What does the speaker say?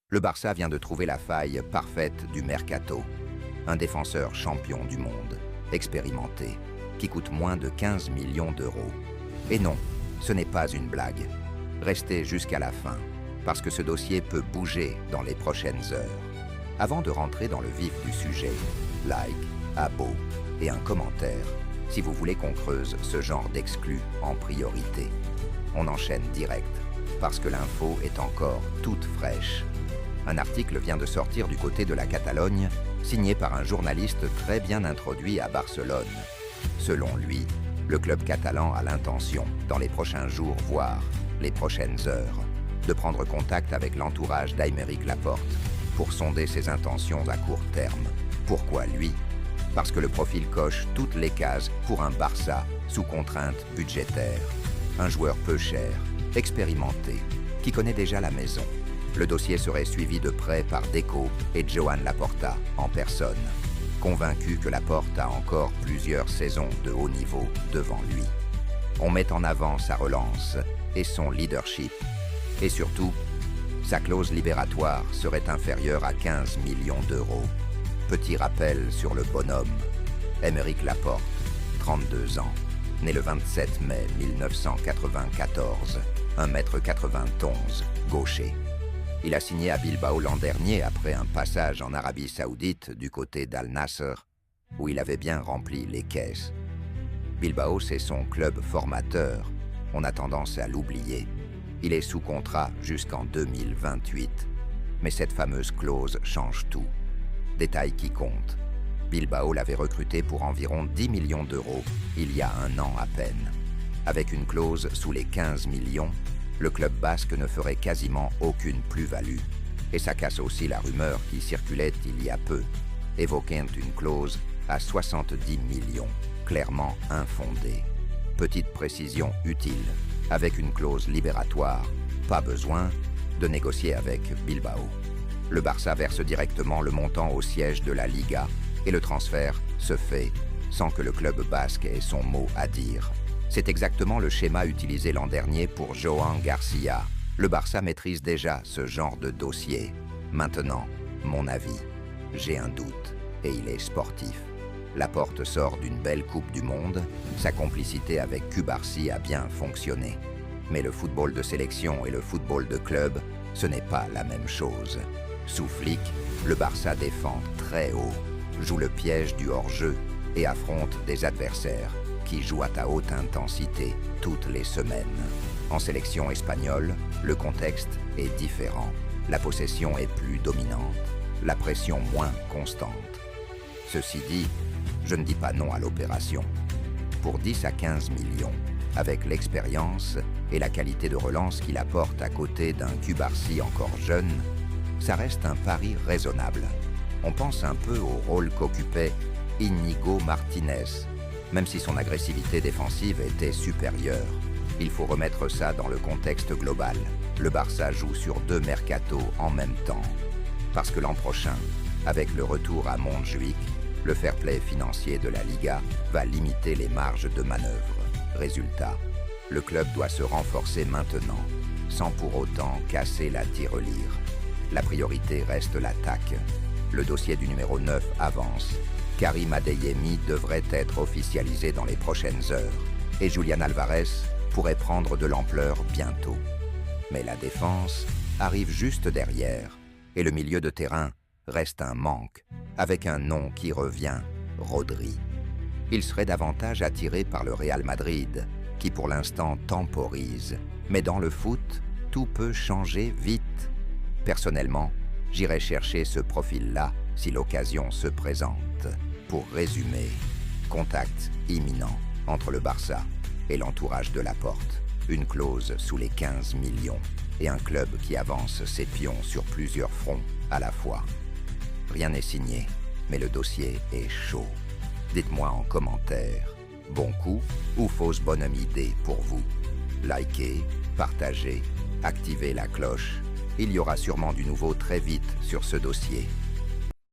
Le Barça vient de trouver la faille parfaite du mercato. Un défenseur champion du monde, expérimenté, qui coûte moins de 15 millions d'euros. Et non, ce n'est pas une blague. Restez jusqu'à la fin, parce que ce dossier peut bouger dans les prochaines heures. Avant de rentrer dans le vif du sujet, like, abo et un commentaire si vous voulez qu'on creuse ce genre d'exclus en priorité. On enchaîne direct, parce que l'info est encore toute fraîche. Un article vient de sortir du côté de la Catalogne, signé par un journaliste très bien introduit à Barcelone. Selon lui, le club catalan a l'intention, dans les prochains jours, voire les prochaines heures, de prendre contact avec l'entourage d'Aymeric Laporte pour sonder ses intentions à court terme. Pourquoi lui? Parce que le profil coche toutes les cases pour un Barça sous contrainte budgétaire. Un joueur peu cher, expérimenté, qui connaît déjà la maison. Le dossier serait suivi de près par Deco et Joan Laporta en personne, convaincu que Laporte a encore plusieurs saisons de haut niveau devant lui. On met en avant sa relance et son leadership. Et surtout, sa clause libératoire serait inférieure à 15 millions d'euros. Petit rappel sur le bonhomme. Aymeric Laporte, 32 ans, né le 27 mai 1994, 1,91 m, gaucher. Il a signé à Bilbao l'an dernier après un passage en Arabie Saoudite du côté d'Al Nasser, où il avait bien rempli les caisses. Bilbao, c'est son club formateur. On a tendance à l'oublier. Il est sous contrat jusqu'en 2028. Mais cette fameuse clause change tout. Détail qui compte. Bilbao l'avait recruté pour environ 10 millions d'euros il y a un an à peine. Avec une clause sous les 15 millions, le club basque ne ferait quasiment aucune plus-value. Et ça casse aussi la rumeur qui circulait il y a peu, évoquant une clause à 70 millions, clairement infondée. Petite précision utile, avec une clause libératoire, pas besoin de négocier avec Bilbao. Le Barça verse directement le montant au siège de la Liga et le transfert se fait sans que le club basque ait son mot à dire. C'est exactement le schéma utilisé l'an dernier pour Joan Garcia. Le Barça maîtrise déjà ce genre de dossier. Maintenant, mon avis, j'ai un doute, et il est sportif. Laporte sort d'une belle Coupe du Monde, sa complicité avec Cubarsí a bien fonctionné. Mais le football de sélection et le football de club, ce n'est pas la même chose. Sous Flick, le Barça défend très haut, joue le piège du hors-jeu et affronte des adversaires qui jouent à haute intensité toutes les semaines. En sélection espagnole, le contexte est différent. La possession est plus dominante, la pression moins constante. Ceci dit, je ne dis pas non à l'opération. Pour 10 à 15 millions, avec l'expérience et la qualité de relance qu'il apporte à côté d'un Cubarsí encore jeune, ça reste un pari raisonnable. On pense un peu au rôle qu'occupait Íñigo Martínez, même si son agressivité défensive était supérieure. Il faut remettre ça dans le contexte global. Le Barça joue sur 2 mercatos en même temps. Parce que l'an prochain, avec le retour à Montjuïc, le fair play financier de la Liga va limiter les marges de manœuvre. Résultat, le club doit se renforcer maintenant, sans pour autant casser la tirelire. La priorité reste l'attaque. Le dossier du numéro 9 avance. Karim Adeyemi devrait être officialisé dans les prochaines heures et Julián Álvarez pourrait prendre de l'ampleur bientôt. Mais la défense arrive juste derrière et le milieu de terrain reste un manque, avec un nom qui revient, Rodri. Il serait davantage attiré par le Real Madrid, qui pour l'instant temporise. Mais dans le foot, tout peut changer vite. Personnellement, j'irai chercher ce profil-là si l'occasion se présente. Pour résumer, contact imminent entre le Barça et l'entourage de Laporte. Une clause sous les 15 millions et un club qui avance ses pions sur plusieurs fronts à la fois. Rien n'est signé, mais le dossier est chaud. Dites-moi en commentaire, bon coup ou fausse bonne idée pour vous. Likez, partagez, activez la cloche. Il y aura sûrement du nouveau très vite sur ce dossier.